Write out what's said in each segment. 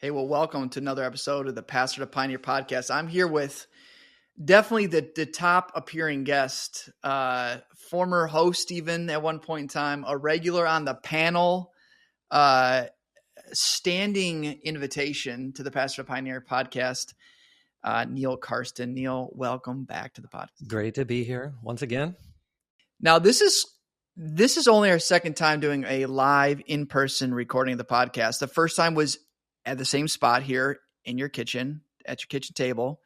Hey, well, welcome to another episode of the Pastor to Pioneer podcast. I'm here with definitely the top appearing guest, former host even at one point in time, a regular on the panel, standing invitation to the Pastor to Pioneer podcast, Neal Karsten. Neal, welcome back to the podcast. Great to be here once again. Now, this is only our second time doing a live in-person recording of the podcast. The first time was at the same spot here in your kitchen, at your kitchen table.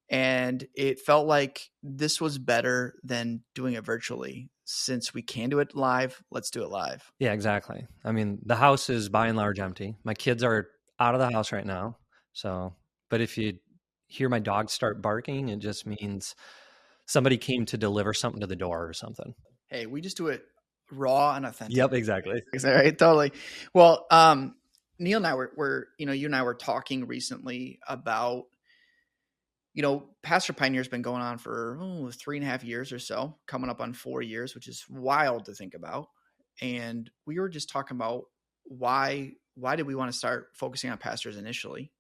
And it felt like this was better than doing it virtually. Since we can do it live, let's do it live. Yeah, exactly. I mean, the house is by and large empty. My kids are out of the house right now. But if you hear my dog start barking, it just means somebody came to deliver something to the door or something. Hey, we just do it raw and authentic. Yep, exactly. Right, totally. Well, Neal and I were you and I were talking recently about, Pastor Pioneer's been going on for 3.5 years or so, coming up on 4 years, which is wild to think about. And we were just talking about why did we want to start focusing on pastors initially?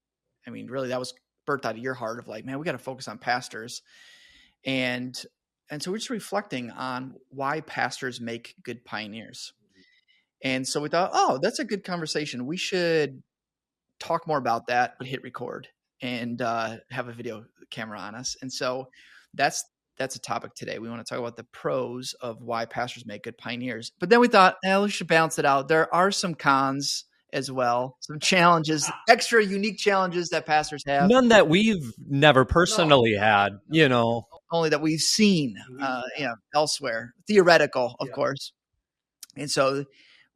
I mean, really, that was birthed out of your heart of like, man, we got to focus on pastors. And so we're just reflecting on why pastors make good pioneers. And so we thought, that's a good conversation. We should talk more about that, but hit record and have a video camera on us. And so that's a topic today. We want to talk about the pros of why pastors make good pioneers. But then we thought, we should balance it out. There are some cons as well, some challenges, extra unique challenges that pastors have. None that we've never personally had, Only that we've seen elsewhere, theoretical, of course. And so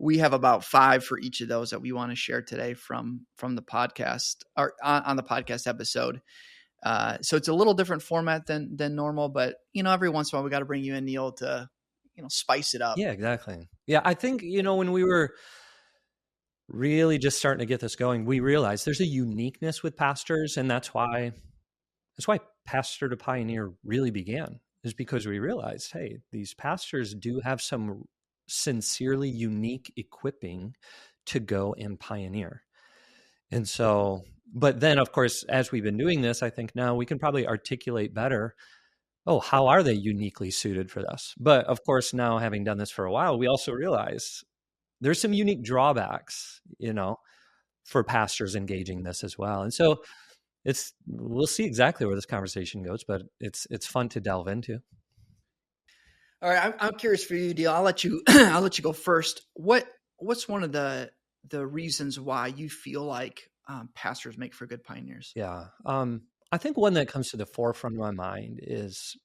we have about 5 for each of those that we want to share today from the podcast or on the podcast episode. So it's a little different format than normal, but every once in a while we got to bring you in, Neal, to spice it up. Yeah, exactly. Yeah, I think when we were really just starting to get this going, we realized there's a uniqueness with pastors, and that's why Pastor to Pioneer really began, is because we realized, hey, these pastors do have some sincerely unique equipping to go and pioneer. And so, but then of course, as we've been doing this, I think now we can probably articulate better, how are they uniquely suited for this? But of course, now having done this for a while, we also realize there's some unique drawbacks, for pastors engaging this as well. And so we'll see exactly where this conversation goes, but it's fun to delve into. All right, I'm curious for you, Neal. I'll let you go first. What's one of the reasons why you feel like pastors make for good pioneers? Yeah, I think one that comes to the forefront of my mind is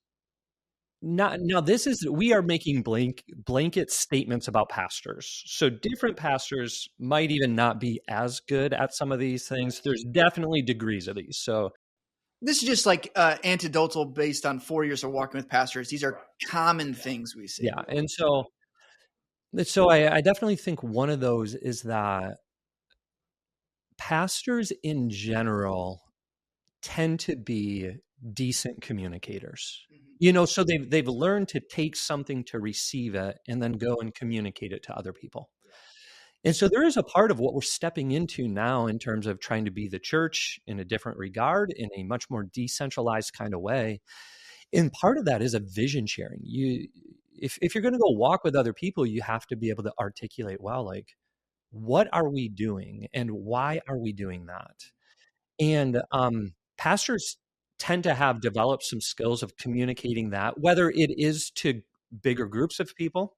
we are making blanket statements about pastors. So different pastors might even not be as good at some of these things. There's definitely degrees of these. So this is just like anecdotal based on 4 years of walking with pastors. These are common things we see. Yeah. And so I definitely think one of those is that pastors in general tend to be decent communicators. So they've learned to take something to receive it and then go and communicate it to other people. And so there is a part of what we're stepping into now in terms of trying to be the church in a different regard, in a much more decentralized kind of way. And part of that is a vision sharing. If you're going to go walk with other people, you have to be able to articulate, well, like, what are we doing and why are we doing that? And pastors tend to have developed some skills of communicating that, whether it is to bigger groups of people,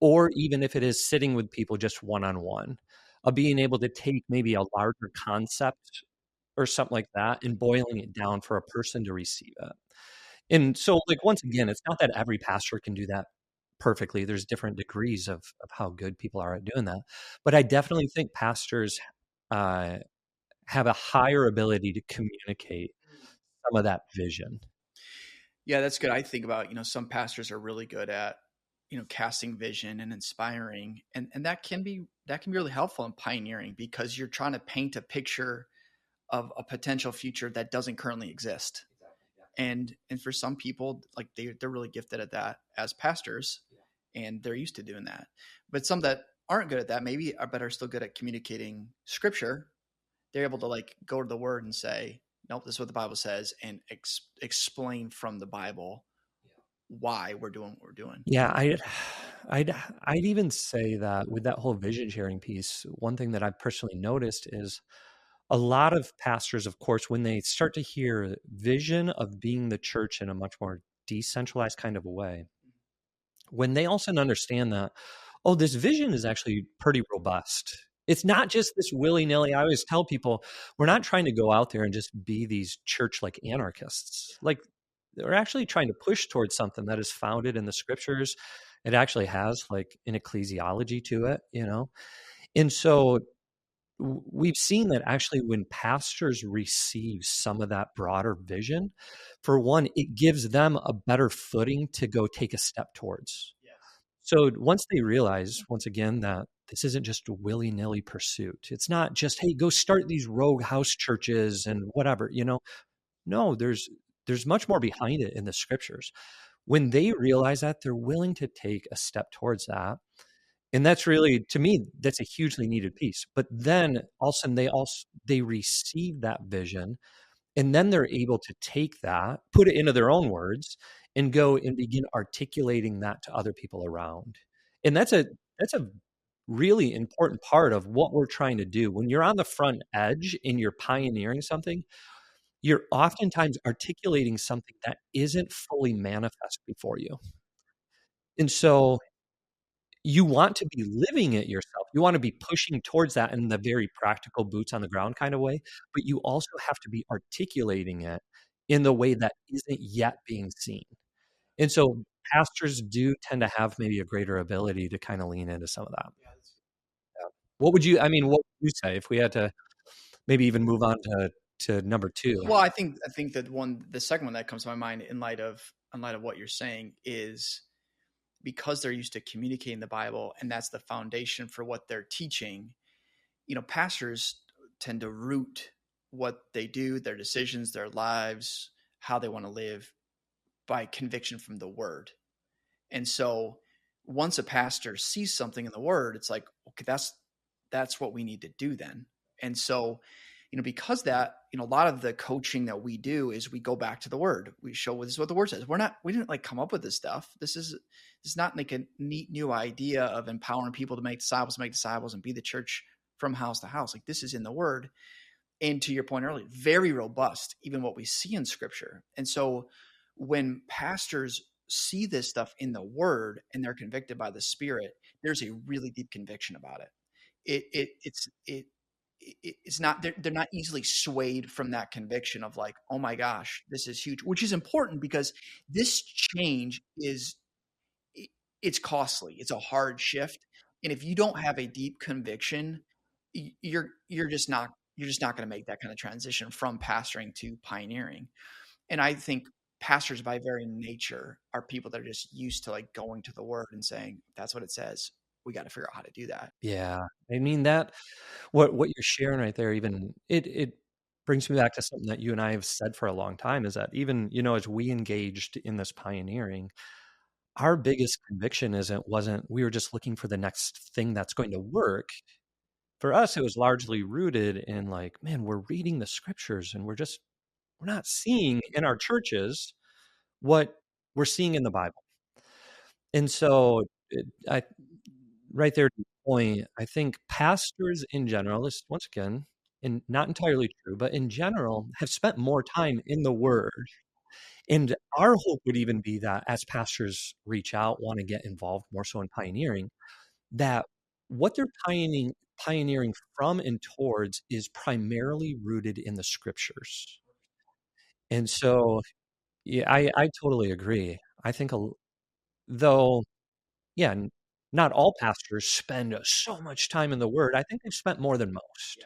or even if it is sitting with people just one-on-one, of being able to take maybe a larger concept or something like that and boiling it down for a person to receive it. And so, like, once again, it's not that every pastor can do that perfectly. There's different degrees of how good people are at doing that. But I definitely think pastors have a higher ability to communicate some of that vision. Yeah, that's good. I think about, some pastors are really good at casting vision and inspiring, and that can be really helpful in pioneering, because you're trying to paint a picture of a potential future that doesn't currently exist. And for some people, like they're really gifted at that as pastors, and they're used to doing that. But some that aren't good at that maybe are still good at communicating scripture they're able to like go to the word and say, nope, this is what the Bible says, and explain from the Bible why we're doing what we're doing. Yeah, I'd even say that with that whole vision sharing piece, one thing that I've personally noticed is a lot of pastors, of course, when they start to hear vision of being the church in a much more decentralized kind of a way, when they also understand that, oh, this vision is actually pretty robust. It's not just this willy-nilly. I always tell people, we're not trying to go out there and just be these church like anarchists. Like, we're actually trying to push towards something that is founded in the scriptures. It actually has like an ecclesiology to it, you know? And so we've seen that actually when pastors receive some of that broader vision, for one, it gives them a better footing to go take a step towards. So once they realize, once again, that this isn't just a willy-nilly pursuit. It's not just, hey, go start these rogue house churches and whatever, you know. No, there's much more behind it in the scriptures. When they realize that, they're willing to take a step towards that. And that's really, to me, that's a hugely needed piece. But then also they receive that vision, and then they're able to take that, put it into their own words, and go and begin articulating that to other people around. And that's a really important part of what we're trying to do. When you're on the front edge and you're pioneering something, you're oftentimes articulating something that isn't fully manifest before you. And so you want to be living it yourself. You want to be pushing towards that in the very practical boots on the ground kind of way, but you also have to be articulating it in the way that isn't yet being seen. And so pastors do tend to have maybe a greater ability to kind of lean into some of that. Yeah. What would you say if we had to maybe even move on to number two? Well, I think that the second one that comes to my mind in light of what you're saying is because they're used to communicating the Bible and that's the foundation for what they're teaching. Pastors tend to root what they do, their decisions, their lives, how they want to live by conviction from the word. And so once a pastor sees something in the word, it's like, okay, that's what we need to do then. And so, because that, a lot of the coaching that we do is we go back to the word. We show this is what the word says. We didn't like come up with this stuff. This is not like a neat new idea of empowering people to make disciples and be the church from house to house. Like this is in the word. And to your point earlier, very robust, even what we see in scripture. And so when pastors see this stuff in the word and they're convicted by the spirit, there's a really deep conviction about it. It's not, they're not easily swayed from that conviction of like, oh my gosh, this is huge, which is important because this change it's costly. It's a hard shift. And if you don't have a deep conviction, you're just not going to make that kind of transition from pastoring to pioneering. And I think pastors by very nature are people that are just used to like going to the word and saying, that's what it says. We got to figure out how to do that. Yeah. I mean that what you're sharing right there, even it brings me back to something that you and I have said for a long time is that even, as we engaged in this pioneering, our biggest conviction wasn't we were just looking for the next thing that's going to work. For us, it was largely rooted in like, man, we're reading the scriptures and we're not seeing in our churches what we're seeing in the Bible. And so I right there to the point, I think pastors in general, this once again, and not entirely true, but in general, have spent more time in the Word. And our hope would even be that as pastors reach out, want to get involved more so in pioneering, that what they're pioneering from and towards is primarily rooted in the scriptures. And so, yeah, I totally agree. I think, though, yeah, not all pastors spend so much time in the Word. I think they've spent more than most.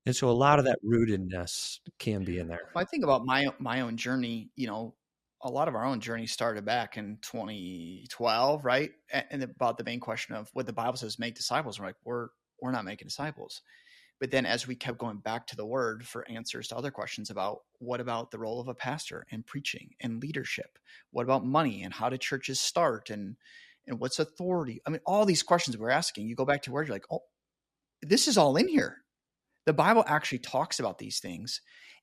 And so a lot of that rootedness can be in there. Well, I think about my own journey, a lot of our own journey started back in 2012, right? And about the main question of what the Bible says, make disciples. We're like, we're not making disciples. But then as we kept going back to the word for answers to other questions about what about the role of a pastor and preaching and leadership? What about money and how do churches start and what's authority? I mean, all these questions we're asking, you go back to where you're like, oh, this is all in here. The Bible actually talks about these things,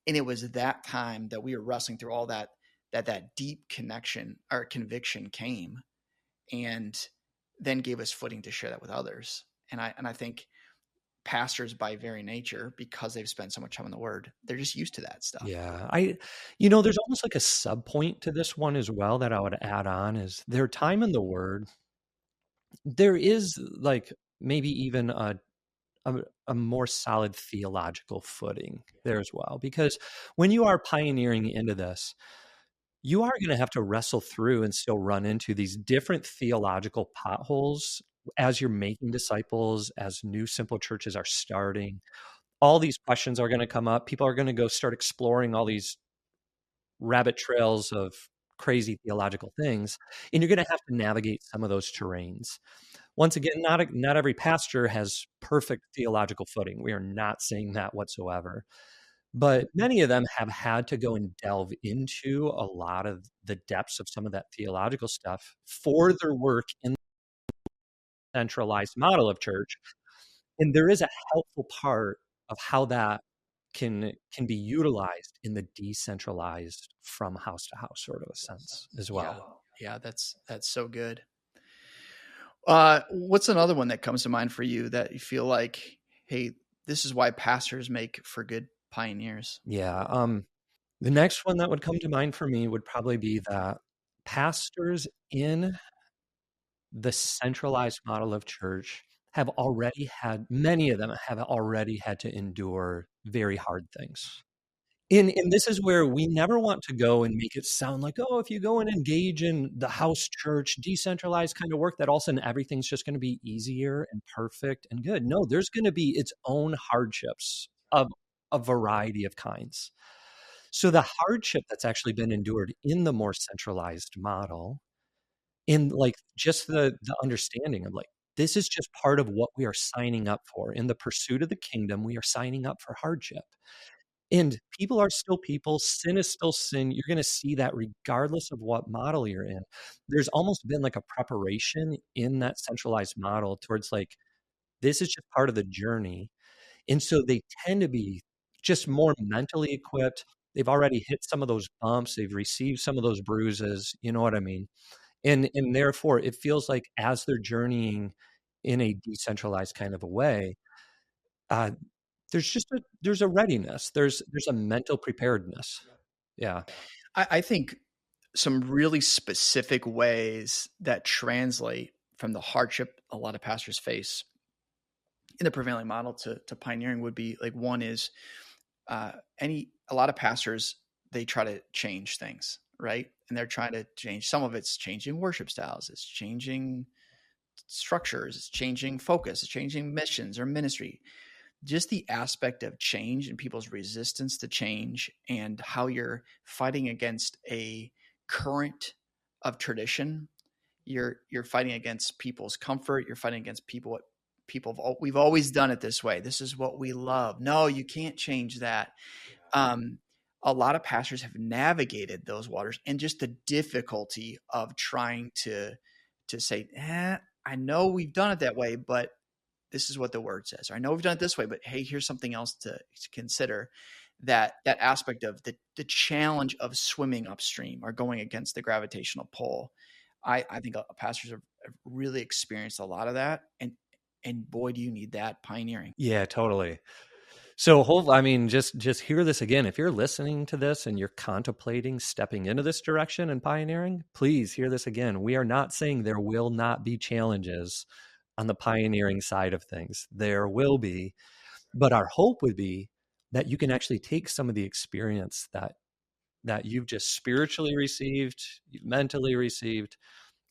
and it was that time that we were wrestling through all that, that deep connection or conviction came, and then gave us footing to share that with others. And I think pastors by very nature, because they've spent so much time in the Word, they're just used to that stuff. Yeah. There's almost like a sub point to this one as well that I would add on is their time in the Word. There is like maybe even a, a more solid theological footing there as well. Because when you are pioneering into this, you are going to have to wrestle through and still run into these different theological potholes as you're making disciples, as new simple churches are starting. All these questions are going to come up. People are going to go start exploring all these rabbit trails of crazy theological things, and you're going to have to navigate some of those terrains. Once again, not every pastor has perfect theological footing. We are not saying that whatsoever. But many of them have had to go and delve into a lot of the depths of some of that theological stuff for their work in the centralized model of church. And there is a helpful part of how that can be utilized in the decentralized from house to house sort of a sense as Yeah, well. yeah, that's so good. What's another one that comes to mind for you that you feel like, hey, this is why pastors make for good pioneers? Yeah. The next one that would come to mind for me would probably be that pastors in the centralized model of church have already had, many of them have already had to endure very hard things. And this is where we never want to go and make it sound like, oh, if you go and engage in the house church, decentralized kind of work, that all of a sudden everything's just going to be easier and perfect and good. No, there's going to be its own hardships of a variety of kinds. So the hardship that's actually been endured in the more centralized model, in like just the understanding of like this is just part of what we are signing up for in the pursuit of the kingdom. We are signing up for hardship, and people are still people. Sin is still sin. You're going to see that regardless of what model you're in. There's almost been like a preparation in that centralized model towards like this is just part of the journey, and so they tend to be just more mentally equipped. They've already hit some of those bumps. They've received some of those bruises. You know what I mean? And therefore, it feels like as they're journeying in a decentralized kind of a way, uh, there's a readiness. There's a mental preparedness. Yeah. I think some really specific ways that translate from the hardship a lot of pastors face in the prevailing model to pioneering would be like, one is a lot of pastors, they try to change things, right? And they're trying to change, some of it's changing worship styles, it's changing structures, it's changing focus, it's changing missions or ministry. Just the aspect of change and people's resistance to change, and how you're fighting against a current of tradition. You're fighting against people's comfort. You're fighting against we've always done it this way. This is what we love. No, you can't change that. Um, a lot of pastors have navigated those waters, and just the difficulty of trying to say, I know we've done it that way, but this is what the word says. Or I know we've done it this way, but hey, here's something else to consider. That aspect of the challenge of swimming upstream or going against the gravitational pull. I think pastors have really experienced a lot of that, and boy, do you need that pioneering. Yeah, totally. So I mean, just hear this again. If you're listening to this and you're contemplating stepping into this direction and pioneering, please hear this again. We are not saying there will not be challenges on the pioneering side of things. There will be, but our hope would be that you can actually take some of the experience that you've just spiritually received, you've mentally received,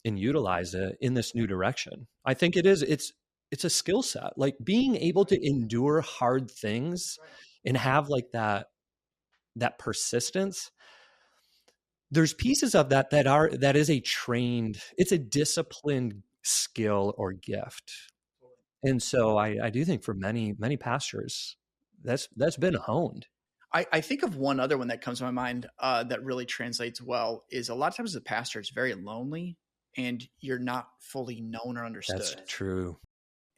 and utilize it in this new direction. I think it's a skill set, like being able to endure hard things and have like that persistence. There's pieces of that is a trained, it's a disciplined skill or gift. And so I do think for many pastors, that's been honed. I think of one other one that comes to my mind that really translates well is a lot of times the pastor is very lonely, and you're not fully known or That's understood. true.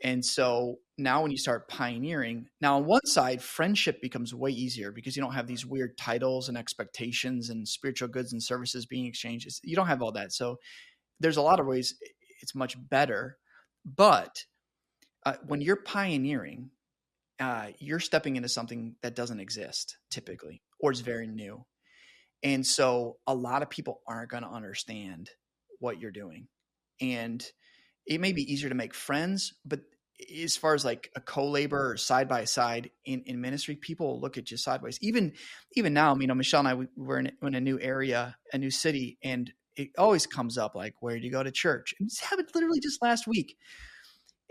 And so now when you start pioneering, now on one side, friendship becomes way easier because you don't have these weird titles and expectations and spiritual goods and services being exchanged. You don't have all that. So there's a lot of ways it's much better. But when you're pioneering, you're stepping into something that doesn't exist typically, or is very new. And so a lot of people aren't going to understand what you're doing. And it may be easier to make friends, but as far as like a co-laborer or side by side in ministry, people will look at you sideways. Even now, Michelle and I, we're in a new area, a new city, and it always comes up like, where do you go to church? And this happened literally just last week.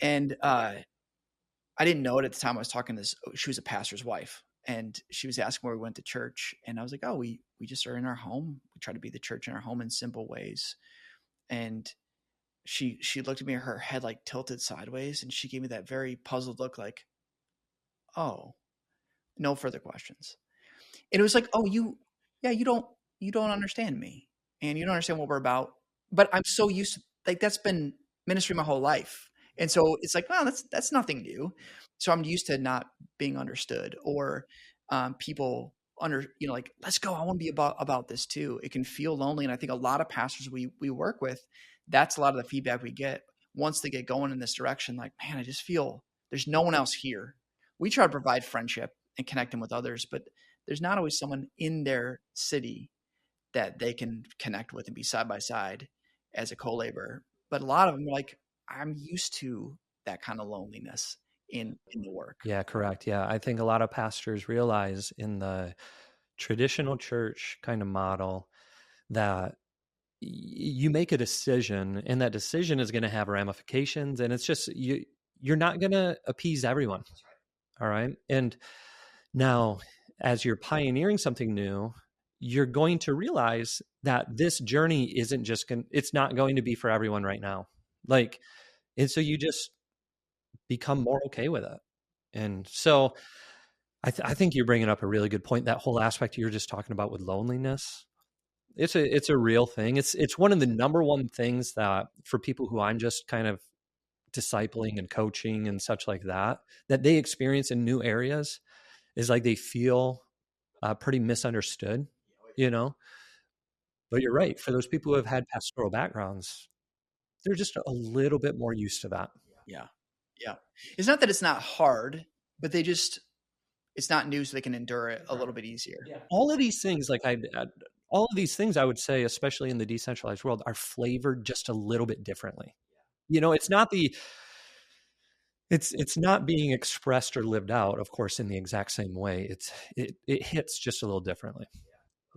And I didn't know it at the time. I was talking to this, she was a pastor's wife, and she was asking where we went to church. And I was like, oh, we just are in our home. We try to be the church in our home in simple ways. And she looked at me, her head like tilted sideways, and she gave me that very puzzled look like, oh, no further questions. And it was like, oh, you don't understand me, and you don't understand what we're about. But I'm so used to, like, that's been ministry my whole life. And so it's like, well, that's nothing new. So I'm used to not being understood, or people like, let's go. I want to be about this too. It can feel lonely. And I think a lot of pastors we work with, that's a lot of the feedback we get once they get going in this direction. Like, man, I just feel there's no one else here. We try to provide friendship and connect them with others, but there's not always someone in their city that they can connect with and be side by side as a co-laborer. But a lot of them are like, I'm used to that kind of loneliness in the work. Yeah, correct. Yeah. I think a lot of pastors realize in the traditional church kind of model that you make a decision, and that decision is going to have ramifications, and it's just you're not going to appease everyone. All right. And now, as you're pioneering something new, you're going to realize that this journey isn't just it's not going to be for everyone right now. Like, and so you just become more okay with it. And so I think you're bringing up a really good point. That whole aspect you were just talking about with loneliness, it's a real thing. It's one of the number one things that for people who I'm just kind of discipling and coaching and such like that they experience in new areas is like they feel pretty misunderstood, you know. But you're right. For those people who have had pastoral backgrounds, they're just a little bit more used to that. Yeah. Yeah. It's not that it's not hard, but it's not new, so they can endure it a little bit easier. Yeah. All of these things, all of these things, I would say, especially in the decentralized world, are flavored just a little bit differently. You know, it's not being expressed or lived out, of course, in the exact same way. It hits just a little differently.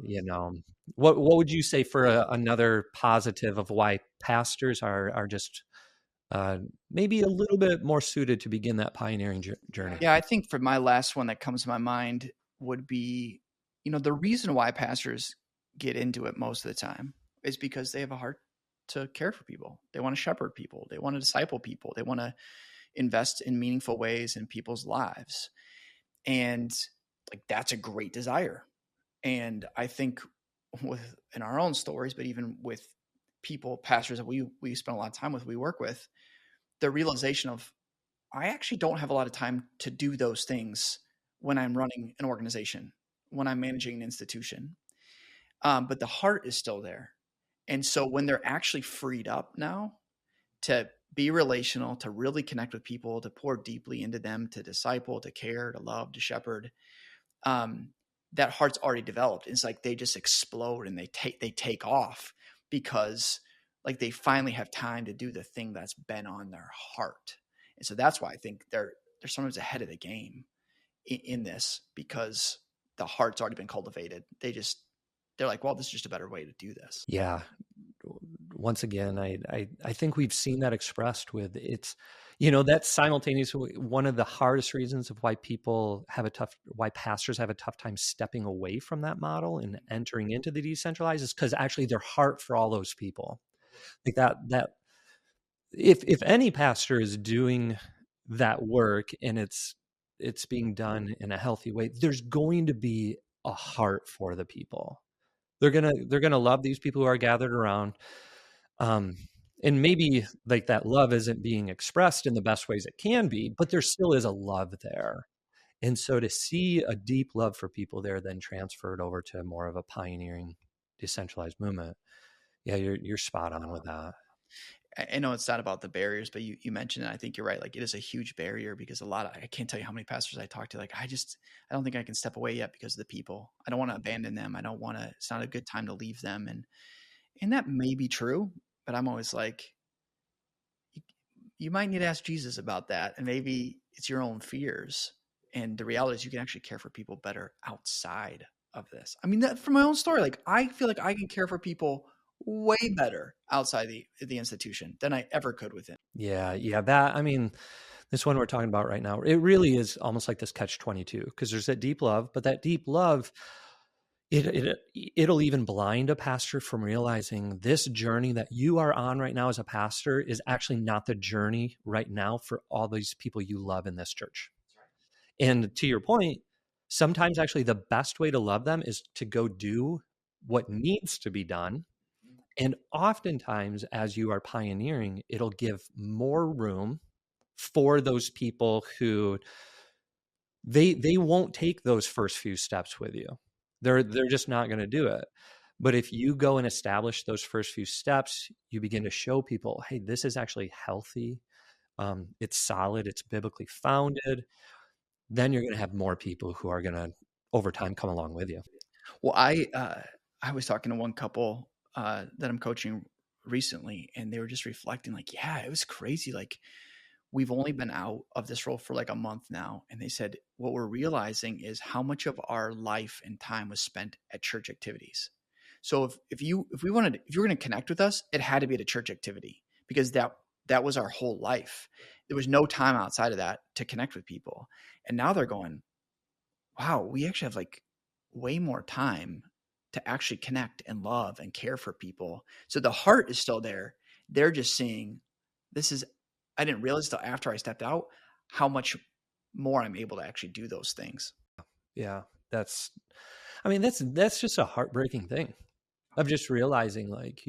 You know, what would you say for another positive of why pastors are just maybe a little bit more suited to begin that pioneering journey? Yeah, I think for my last one that comes to my mind would be, the reason why pastors get into it most of the time is because they have a heart to care for people. They want to shepherd people. They want to disciple people. They want to invest in meaningful ways in people's lives. And like, that's a great desire. And I think in our own stories, but even with pastors that we spend a lot of time with, we work with, the realization of, I actually don't have a lot of time to do those things when I'm running an organization, when I'm managing an institution. But the heart is still there. And so when they're actually freed up now to be relational, to really connect with people, to pour deeply into them, to disciple, to care, to love, to shepherd, that heart's already developed. It's like they just explode and they take off because like they finally have time to do the thing that's been on their heart. And so that's why I think they're sometimes ahead of the game in this, because the heart's already been cultivated. They're like, well, this is just a better way to do this. Yeah. Once again, I think we've seen that expressed with it's, that's simultaneously one of the hardest reasons of why why pastors have a tough time stepping away from that model and entering into the decentralized, is because actually their heart for all those people, like that if any pastor is doing that work and it's being done in a healthy way, there's going to be a heart for the people. They're gonna love these people who are gathered around. And maybe like that love isn't being expressed in the best ways it can be, but there still is a love there. And so to see a deep love for people there, then transferred over to more of a pioneering, decentralized movement. Yeah, you're spot on with that. I know it's not about the barriers, but you mentioned it. I think you're right. Like it is a huge barrier because I can't tell you how many pastors I talk to. Like, I don't think I can step away yet because of the people. I don't want to abandon them. I don't want to, it's not a good time to leave them. And that may be true, but I'm always like, you might need to ask Jesus about that. And maybe it's your own fears. And the reality is you can actually care for people better outside of this. I mean, that from my own story, like I feel like I can care for people way better outside the institution than I ever could within. Yeah. That, I mean, this one we're talking about right now, it really is almost like this catch-22 because there's that deep love, but that deep love, it'll even blind a pastor from realizing this journey that you are on right now as a pastor is actually not the journey right now for all these people you love in this church. And to your point, sometimes actually the best way to love them is to go do what needs to be done. And oftentimes, as you are pioneering, it'll give more room for those people who they won't take those first few steps with you. They're just not going to do it. But if you go and establish those first few steps, you begin to show people, hey, this is actually healthy. It's solid. It's biblically founded. Then you're going to have more people who are going to, over time, come along with you. Well, I was talking to one couple that I'm coaching recently, and they were just reflecting, like, yeah, it was crazy. Like, we've only been out of this role for like a month now, and they said what we're realizing is how much of our life and time was spent at church activities. So if you were going to connect with us, it had to be at a church activity because that was our whole life. There was no time outside of that to connect with people. And now they're going, wow, we actually have like way more time to actually connect and love and care for people. So the heart is still there. They're just seeing this is, I didn't realize until after I stepped out how much more I'm able to actually do those things. Yeah, that's just a heartbreaking thing of just realizing like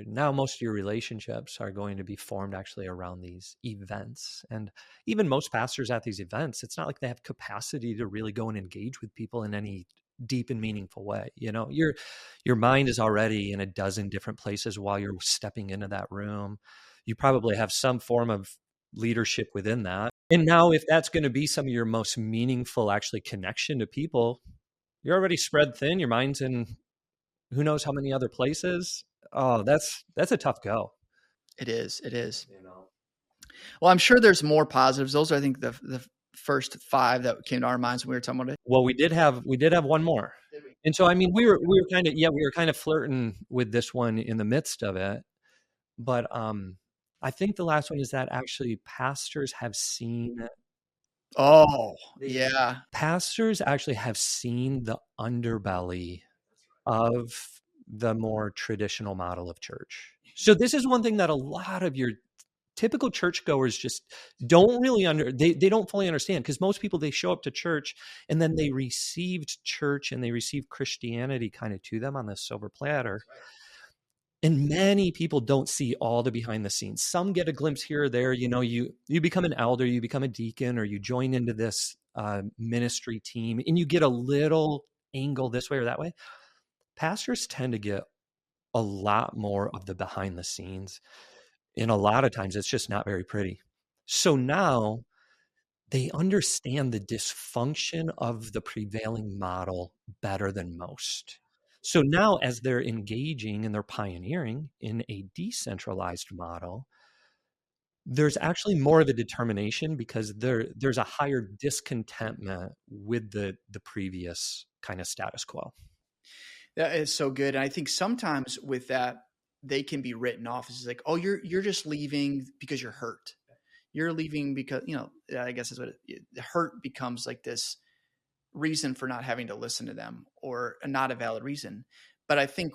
now most of your relationships are going to be formed actually around these events. And even most pastors at these events, it's not like they have capacity to really go and engage with people in any deep and meaningful way. Your mind is already in a dozen different places while you're stepping into that room. You probably have some form of leadership within that. And now if that's going to be some of your most meaningful actually connection to people, you're already spread thin. Your mind's in who knows how many other places. Oh, that's a tough go. It is. It is. Well, I'm sure there's more positives. Those are, I think, the first five that came to our minds when we were talking about it. Well, we did have one more. And so I mean we were kind of flirting with this one in the midst of it. But I think the last one is that actually Oh, yeah. pastors actually have seen the underbelly of the more traditional model of church. So this is one thing that a lot of your typical churchgoers just don't really they don't fully understand, because most people, they show up to church and then they received church and they received Christianity kind of to them on this silver platter. And many people don't see all the behind the scenes. Some get a glimpse here or there. You become an elder, you become a deacon, or you join into this ministry team and you get a little angle this way or that way. Pastors tend to get a lot more of the behind the scenes. And a lot of times it's just not very pretty. So now they understand the dysfunction of the prevailing model better than most. So now, as they're engaging and they're pioneering in a decentralized model, there's actually more of a determination because there's a higher discontentment with the previous kind of status quo. That is so good. And I think sometimes with that, they can be written off as like, oh, you're just leaving because you're hurt. You're leaving because, I guess is what hurt becomes like this reason for not having to listen to them, or not a valid reason. But I think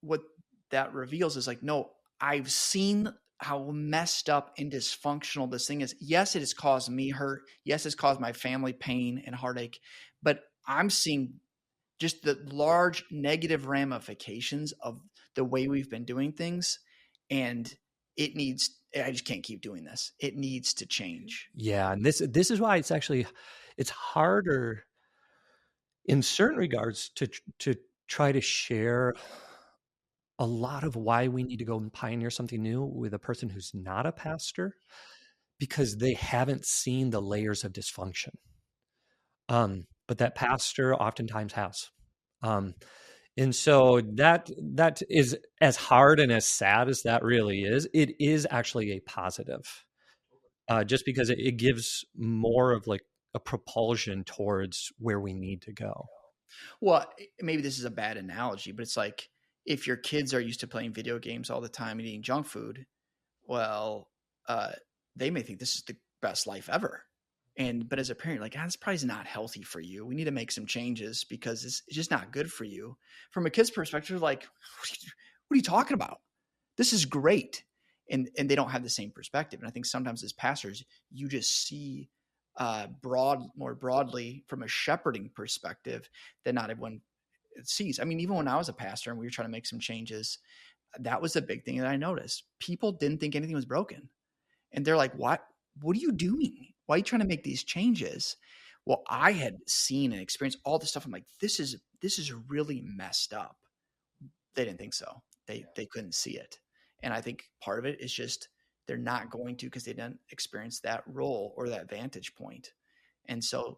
what that reveals is like, no, I've seen how messed up and dysfunctional this thing is. Yes, it has caused me hurt. Yes, it's caused my family pain and heartache, but I'm seeing just the large negative ramifications of the way we've been doing things. And it needs, I just can't keep doing this. It needs to change. Yeah, and this is why it's harder in certain regards to try to share a lot of why we need to go and pioneer something new with a person who's not a pastor because they haven't seen the layers of dysfunction. But that pastor oftentimes has. Um, and so that is as hard and as sad as that really is. It is actually a positive, just because it gives more of like a propulsion towards where we need to go. Well, maybe this is a bad analogy, but it's like if your kids are used to playing video games all the time and eating junk food, well, uh, they may think this is the best life ever. But as a parent, like, this probably is not healthy for you. We need to make some changes because it's just not good for you. From a kid's perspective, like, what are you talking about? This is great. And they don't have the same perspective. And I think sometimes as pastors, you just see more broadly from a shepherding perspective that not everyone sees. I mean, even when I was a pastor and we were trying to make some changes, that was a big thing that I noticed. People didn't think anything was broken. And they're like, what are you doing? Why are you trying to make these changes? Well, I had seen and experienced all this stuff. I'm like, this is really messed up. They didn't think so. They couldn't see it. And I think part of it is just they're not going to because they didn't experience that role or that vantage point. And so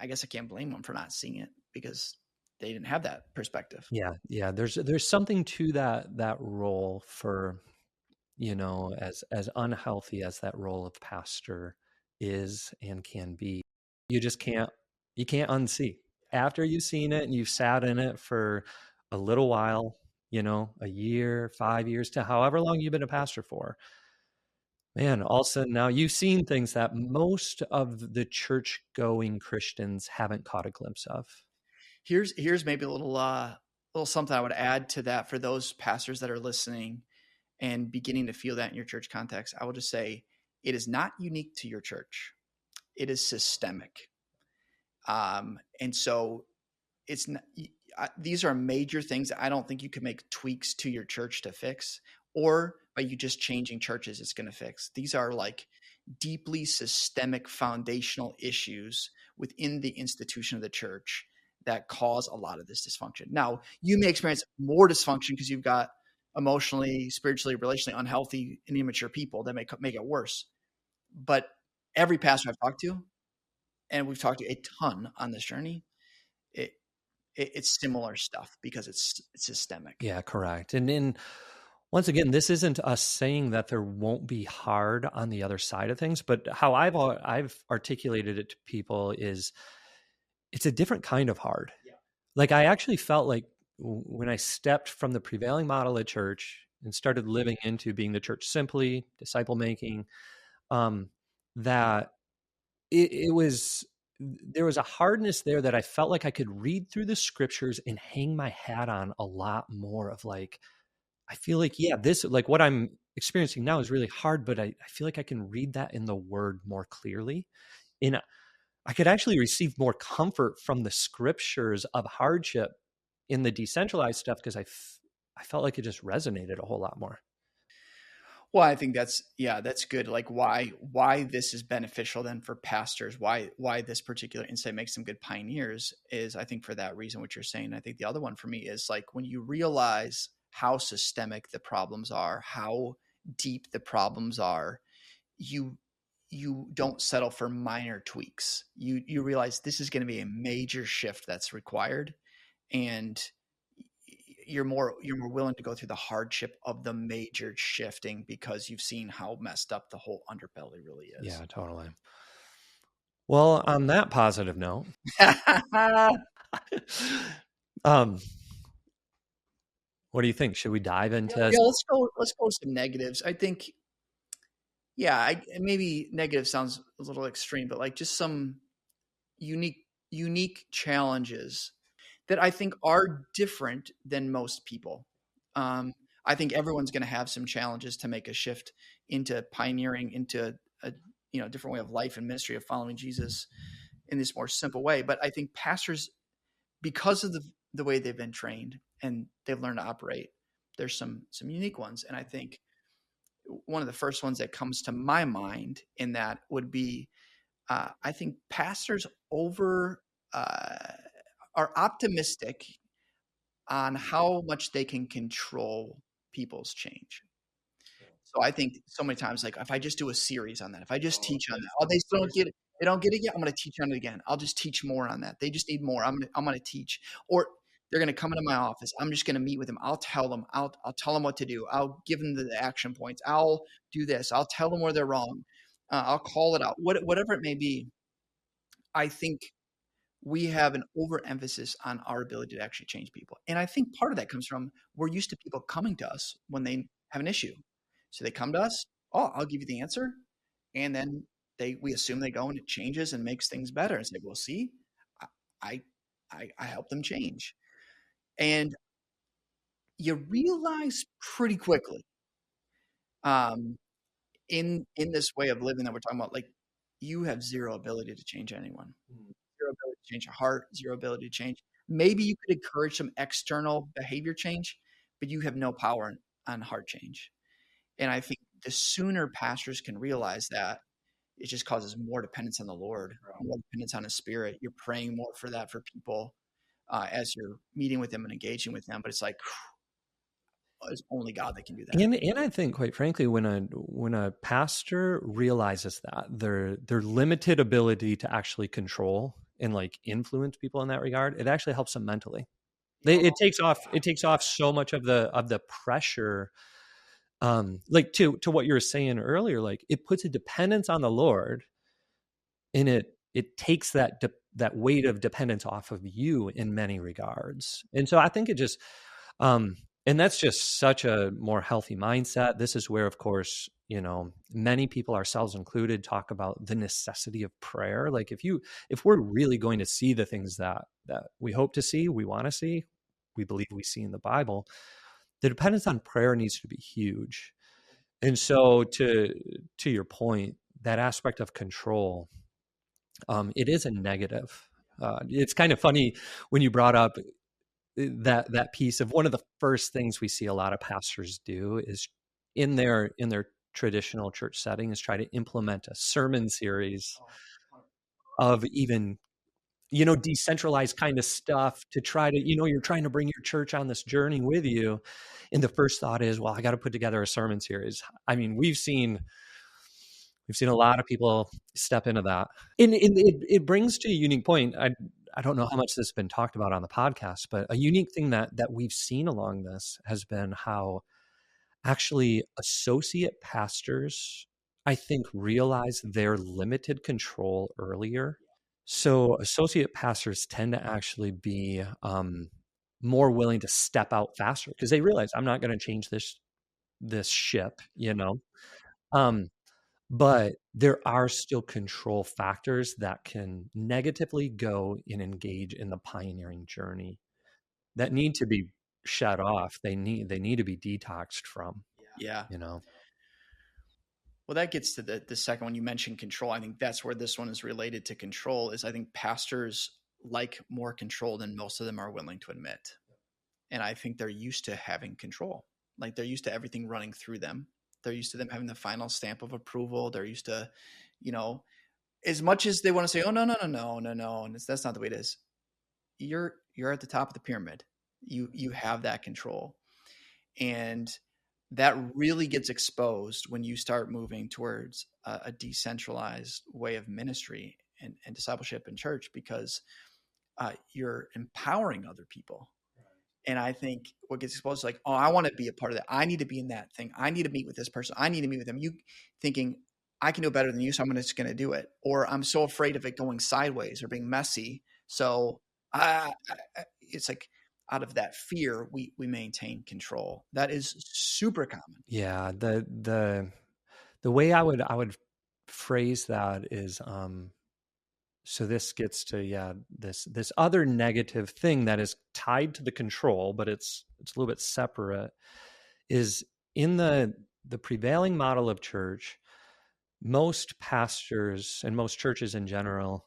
I guess I can't blame them for not seeing it because they didn't have that perspective. Yeah. There's something to that role for, as unhealthy as that role of pastor is and can be. You just can't unsee. After you've seen it and you've sat in it for a little while, a year, 5 years, to however long you've been a pastor for, man, all of a sudden now you've seen things that most of the church going Christians haven't caught a glimpse of. Here's maybe a little something I would add to that for those pastors that are listening and beginning to feel that in your church context. I will just say it is not unique to your church. It is systemic. And so it's not, these are major things that I don't think you can make tweaks to your church to fix, or by you just changing churches, it's going to fix. These are like deeply systemic foundational issues within the institution of the church that cause a lot of this dysfunction. Now, you may experience more dysfunction because you've got emotionally, spiritually, relationally unhealthy and immature people that make it worse. But every pastor I've talked to, and we've talked to a ton on this journey, it, it's similar stuff because it's systemic. Yeah, correct. And then once again, this isn't us saying that there won't be hard on the other side of things, but how I've articulated it to people is it's a different kind of hard. Yeah. Like I actually felt like when I stepped from the prevailing model of church and started living into being the church simply, disciple making, that it was there was a hardness there that I felt like I could read through the scriptures and hang my hat on a lot more of like, I feel like, yeah, this, like what I'm experiencing now is really hard, but I feel like I can read that in the word more clearly. And I could actually receive more comfort from the scriptures of hardship in the decentralized stuff because I felt like it just resonated a whole lot more. Well, I think that's good. Like why this is beneficial then for pastors, why this particular insight makes them good pioneers is I think for that reason what you're saying. I think the other one for me is like when you realize how systemic the problems are, how deep the problems are, you you don't settle for minor tweaks. You realize this is going to be a major shift that's required, and you're more willing to go through the hardship of the major shifting because you've seen how messed up the whole underbelly really is. Yeah, totally. Well, on that positive note, um, what do you think? Should we dive into? Yeah, let's go with some negatives. I think, yeah, maybe negative sounds a little extreme, but like just some unique challenges that I think are different than most people. Um, I think everyone's going to have some challenges to make a shift into pioneering into a different way of life and ministry of following Jesus in this more simple way. But I think pastors, because of the way they've been trained and they've learned to operate, there's some unique ones. And I think one of the first ones that comes to my mind in that would be, I think pastors over uh, are optimistic on how much they can control people's change. So I think so many times, like if I just do a series on that, if I just teach on that, oh, they still don't get it. They don't get it yet. I'm going to teach on it again. I'll just teach more on that. They just need more. I'm going to teach, or they're going to come into my office. I'm just going to meet with them. I'll tell them. I'll tell them what to do. I'll give them the action points. I'll do this. I'll tell them where they're wrong. I'll call it out. Whatever it may be. I think we have an overemphasis on our ability to actually change people. And I think part of that comes from we're used to people coming to us when they have an issue. So they come to us, oh, I'll give you the answer. And then we assume they go and it changes and makes things better. It's like, well, see, I I help them change. And you realize pretty quickly, um, in this way of living that we're talking about, like you have zero ability to change anyone. Zero ability to change a heart, zero ability to change. Maybe you could encourage some external behavior change, but you have no power on heart change. And I think the sooner pastors can realize that, it just causes more dependence on the Lord, more dependence on His Spirit. You're praying more for that for people as you're meeting with them and engaging with them. But it's like, it's only God that can do that. And I think, quite frankly, when a pastor realizes that their limited ability to actually control and like influence people in that regard, it actually helps them mentally. It takes off so much of the pressure. Like to what you were saying earlier, like it puts a dependence on the Lord, and it takes that weight of dependence off of you in many regards. And so I think it just and that's just such a more healthy mindset. This is where, of course, many people, ourselves included, talk about the necessity of prayer. Like if we're really going to see the things that we hope to see, we want to see, we believe we see in the Bible, the dependence on prayer needs to be huge. And so to your point, that aspect of control, it is a negative. It's kind of funny when you brought up that piece of one of the first things we see a lot of pastors do is in their traditional church setting is try to implement a sermon series of even decentralized kind of stuff to try to you're trying to bring your church on this journey with you, and the first thought is, well, I got to put together a sermon series. I mean, we've seen a lot of people step into that, and it brings to a unique point. I don't know how much this has been talked about on the podcast, but a unique thing that we've seen along this has been how actually associate pastors, I think, realize their limited control earlier. So associate pastors tend to actually be more willing to step out faster because they realize I'm not going to change this ship, Um, but there are still control factors that can negatively go and engage in the pioneering journey that need to be shut off. They need to be detoxed from, Yeah. you know. Well, that gets to the second one you mentioned, control. I think that's where this one is related to control. Is I think pastors like more control than most of them are willing to admit, and I think they're used to having control. Like they're used to everything running through them. They're used to them having the final stamp of approval. They're used to, as much as they want to say, "Oh no, no, no, no, no, no," and that's not the way it is. You're at the top of the pyramid. You have that control, and that really gets exposed when you start moving towards a decentralized way of ministry and discipleship in church, because you're empowering other people. And I think what gets exposed is like, oh, I want to be a part of that. I need to be in that thing. I need to meet with this person. I need to meet with them. You thinking I can do it better than you, so I'm just going to do it. Or I'm so afraid of it going sideways or being messy. So it's like out of that fear, we maintain control. That is super common. Yeah, the way I would phrase that is so this gets to this other negative thing that is tied to the control, but it's a little bit separate, is in the prevailing model of church. Most pastors and most churches in general,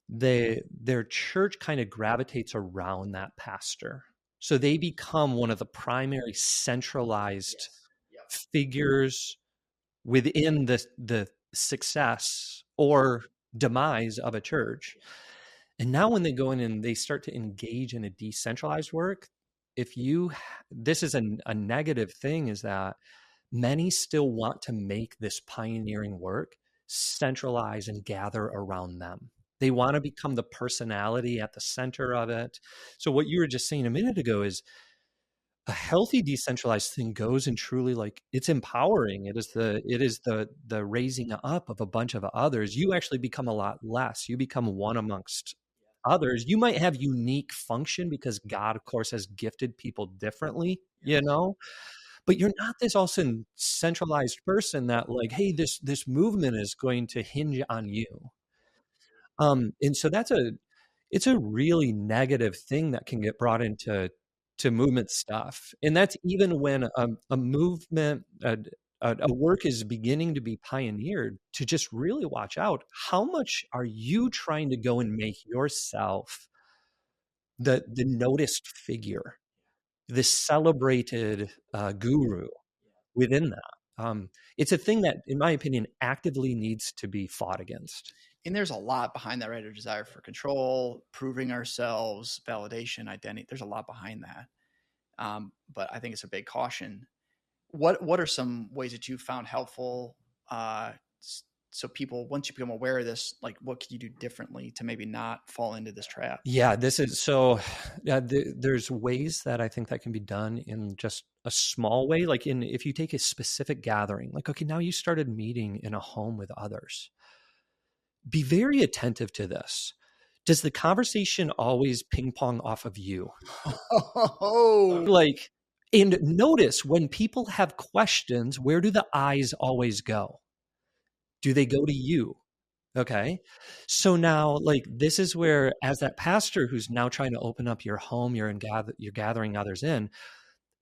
their church kind of gravitates around that pastor. So they become one of the primary centralized figures within the success or demise of a church. And now when they go in and they start to engage in a decentralized work, if you this is a negative thing, is that many still want to make this pioneering work centralize and gather around them. They want to become the personality at the center of it. So what you were just saying a minute ago is a healthy decentralized thing goes and truly, like, it's empowering. It is the raising up of a bunch of others. You actually become a lot less. You become one amongst others. You might have unique function because God, of course, has gifted people differently, but you're not this also centralized person that, like, hey, this movement is going to hinge on you. And so it's a really negative thing that can get brought into movement stuff. And that's even when a movement, a work is beginning to be pioneered, to just really watch out. How much are you trying to go and make yourself the noticed figure, the celebrated guru within that? It's a thing that, in my opinion, actively needs to be fought against. And there's a lot behind that, right? A desire for control, proving ourselves, validation, identity. There's a lot behind that. But I think it's a big caution. What are some ways that you found helpful? So people, once you become aware of this, like, what can you do differently to maybe not fall into this trap? Yeah, this is so. There's ways that I think that can be done in just a small way. Like, if you take a specific gathering, like, okay, now you started meeting in a home with others. Be very attentive to this. Does the conversation always ping pong off of you? Oh, Like, and notice when people have questions, where do the eyes always go? Do they go to you? Okay. So now, like, this is where, as that pastor who's now trying to open up your home, you're gathering others in,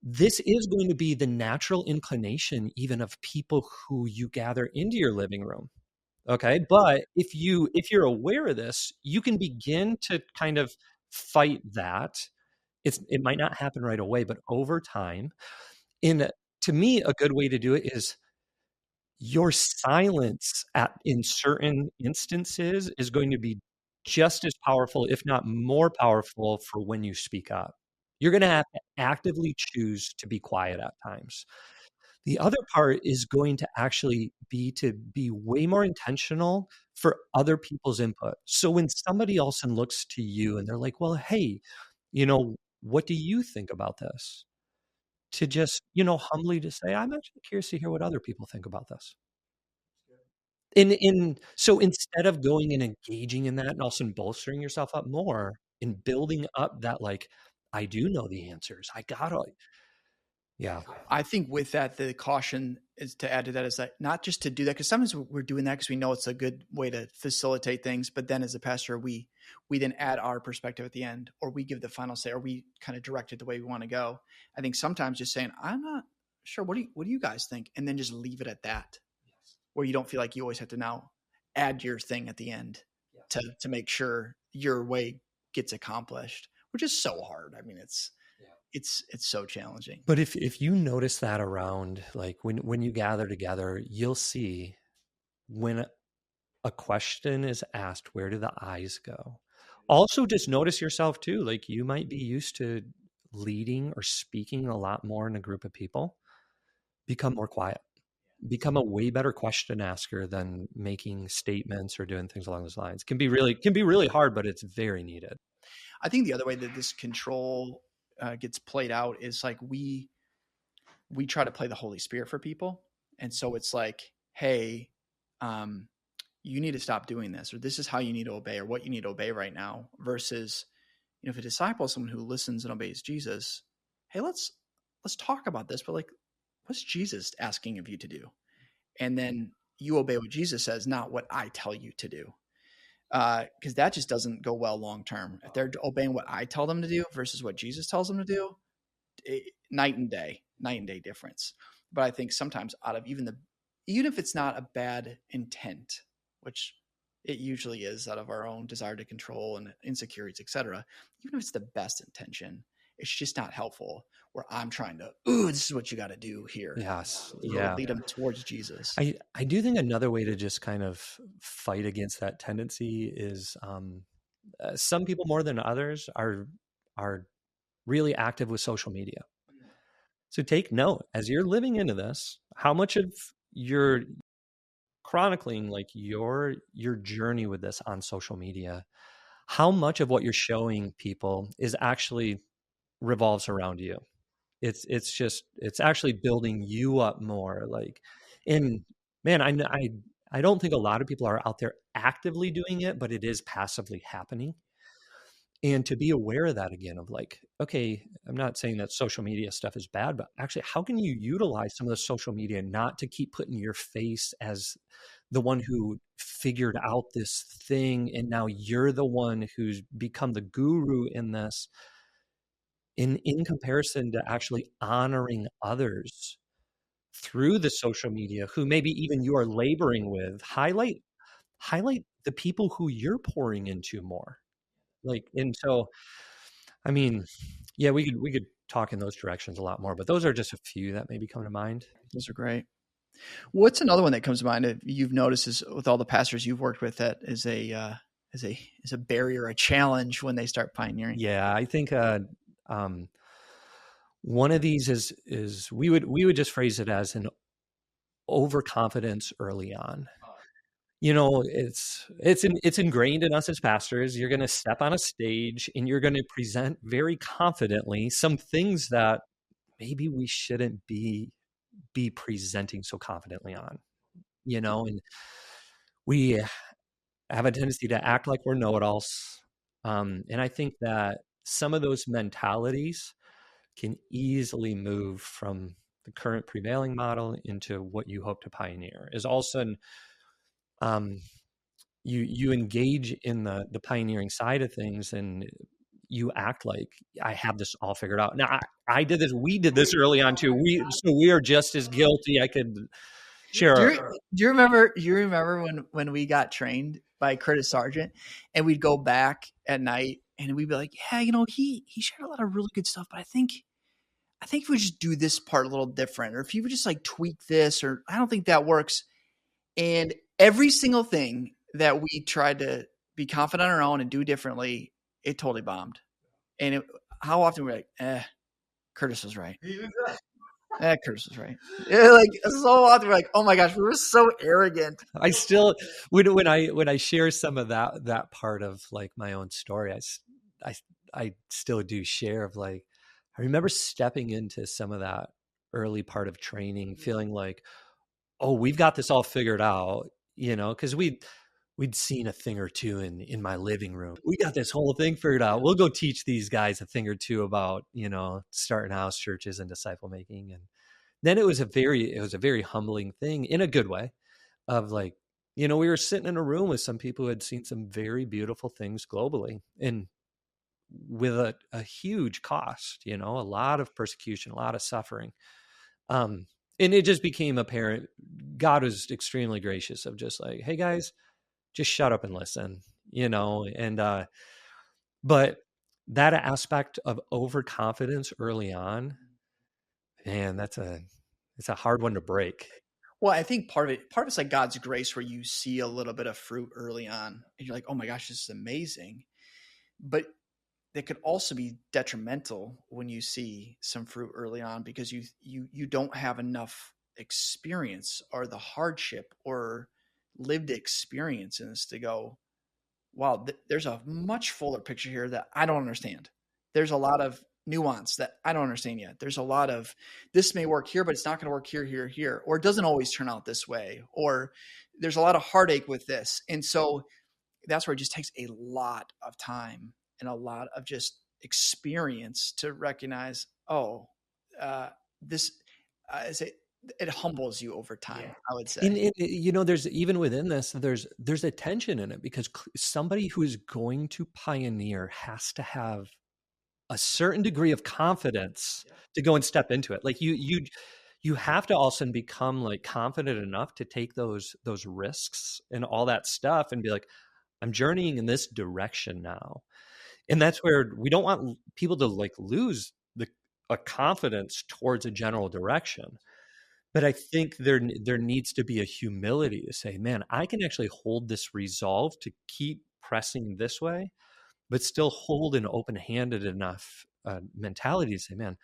this is going to be the natural inclination even of people who you gather into your living room. Okay. But if you're aware of this, you can begin to kind of fight that. It might not happen right away, but over time. And to me, a good way to do it is your silence in certain instances is going to be just as powerful, if not more powerful, for when you speak up. You're going to have to actively choose to be quiet at times. The other part is going to actually be to be way more intentional for other people's input. So when somebody else looks to you and they're like, well, hey, what do you think about this? To just, humbly to say, I'm actually curious to hear what other people think about this. So instead of going and engaging in that and also bolstering yourself up more and building up that, like, I do know the answers. I gotta, yeah. I think with that, the caution is to add to that is that not just to do that, because sometimes we're doing that because we know it's a good way to facilitate things. But then as a pastor, we then add our perspective at the end, or we give the final say, or we kind of direct it the way we want to go. I think sometimes just saying, I'm not sure. What do you guys think? And then just leave it at that, where you don't feel like you always have to now add your thing at the end to make sure your way gets accomplished, which is so hard. I mean, it's so challenging. But if you notice that around, like, when you gather together, you'll see when a question is asked, where do the eyes go? Also, just notice yourself too. Like, you might be used to leading or speaking a lot more in a group of people. Become more quiet. Become a way better question asker than making statements or doing things along those lines. Can be really hard, but it's very needed. I think the other way that this control gets played out is like we try to play the Holy Spirit for people, and so it's like, hey, you need to stop doing this, or this is how you need to obey, or what you need to obey right now. Versus, if a disciple is someone who listens and obeys Jesus, hey, let's talk about this, but, like, what's Jesus asking of you to do? And then you obey what Jesus says, not what I tell you to do. Because that just doesn't go well long term. If they're obeying what I tell them to do versus what Jesus tells them to do, night and day difference. But I think sometimes out of even if it's not a bad intent, which it usually is out of our own desire to control and insecurities, etc., even if it's the best intention, It's just not helpful where I'm trying to, ooh, this is what you got to do here. Yes. Yeah. Lead them towards Jesus. I do think another way to just kind of fight against that tendency is some people more than others are really active with social media. So take note as you're living into this, how much of your chronicling like your journey with this on social media, how much of what you're showing people is actually revolves around you. It's actually building you up more. Like, and man, I don't think a lot of people are out there actively doing it, but it is passively happening. And to be aware of that again, of like, okay, I'm not saying that social media stuff is bad, but actually, how can you utilize some of the social media not to keep putting your face as the one who figured out this thing, and now you're the one who's become the guru in this, in comparison to actually honoring others through the social media who maybe even you are laboring with. Highlight the people who you're pouring into more. Like, and so, I mean, yeah, we could talk in those directions a lot more, but those are just a few that maybe come to mind. Those are great. What's another one that comes to mind that you've noticed is with all the pastors you've worked with that is a barrier, a challenge when they start pioneering? Yeah, I think one of these is we would just phrase it as an overconfidence early on. You know, it's ingrained in us as pastors. You're going to step on a stage and you're going to present very confidently some things that maybe we shouldn't be presenting so confidently on. You know, and we have a tendency to act like we're know-it-alls. And I think that some of those mentalities can easily move from the current prevailing model into what you hope to pioneer. Is all of a sudden you engage in the pioneering side of things, and you act like I have this all figured out. Now I did this. We did this early on too. We are just as guilty. I could share. Do you remember? You remember when we got trained by Curtis Sargent, and we'd go back at night, and we'd be like, "Yeah, he shared a lot of really good stuff, but I think if we just do this part a little different, or if you would just like tweak this, or I don't think that works." And every single thing that we tried to be confident on our own and do differently, it totally bombed. And how often we're like, Curtis was right. Curtis was right. Like so often we're like, oh my gosh, we were so arrogant. I still when I share some of that part of like my own story, I still do share of like, I remember stepping into some of that early part of training, feeling like, oh, we've got this all figured out, because we'd seen a thing or two in my living room. We got this whole thing figured out. We'll go teach these guys a thing or two about, starting house churches and disciple making. And then it was a very humbling thing in a good way of like, we were sitting in a room with some people who had seen some very beautiful things globally and with a huge cost, a lot of persecution, a lot of suffering. And it just became apparent God was extremely gracious of just like, hey guys, just shut up and listen, and but that aspect of overconfidence early on, man, it's a hard one to break. Well, I think part of it's like God's grace where you see a little bit of fruit early on and you're like, oh my gosh, this is amazing. But that could also be detrimental when you see some fruit early on because you don't have enough experience or the hardship or lived experience in this to go, wow, there's a much fuller picture here that I don't understand. There's a lot of nuance that I don't understand yet. There's a lot of this may work here, but it's not going to work here, or it doesn't always turn out this way, or there's a lot of heartache with this. And so that's where it just takes a lot of time and a lot of just experience to recognize, this it humbles you over time. Yeah. I would say. And there's even within this, there's a tension in it because somebody who is going to pioneer has to have a certain degree of confidence to go and step into it. Like you have to also become like confident enough to take those risks and all that stuff and be like, I'm journeying in this direction now. And that's where we don't want people to like lose a confidence towards a general direction. But I think there needs to be a humility to say, man, I can actually hold this resolve to keep pressing this way, but still hold an open-handed enough mentality to say, man,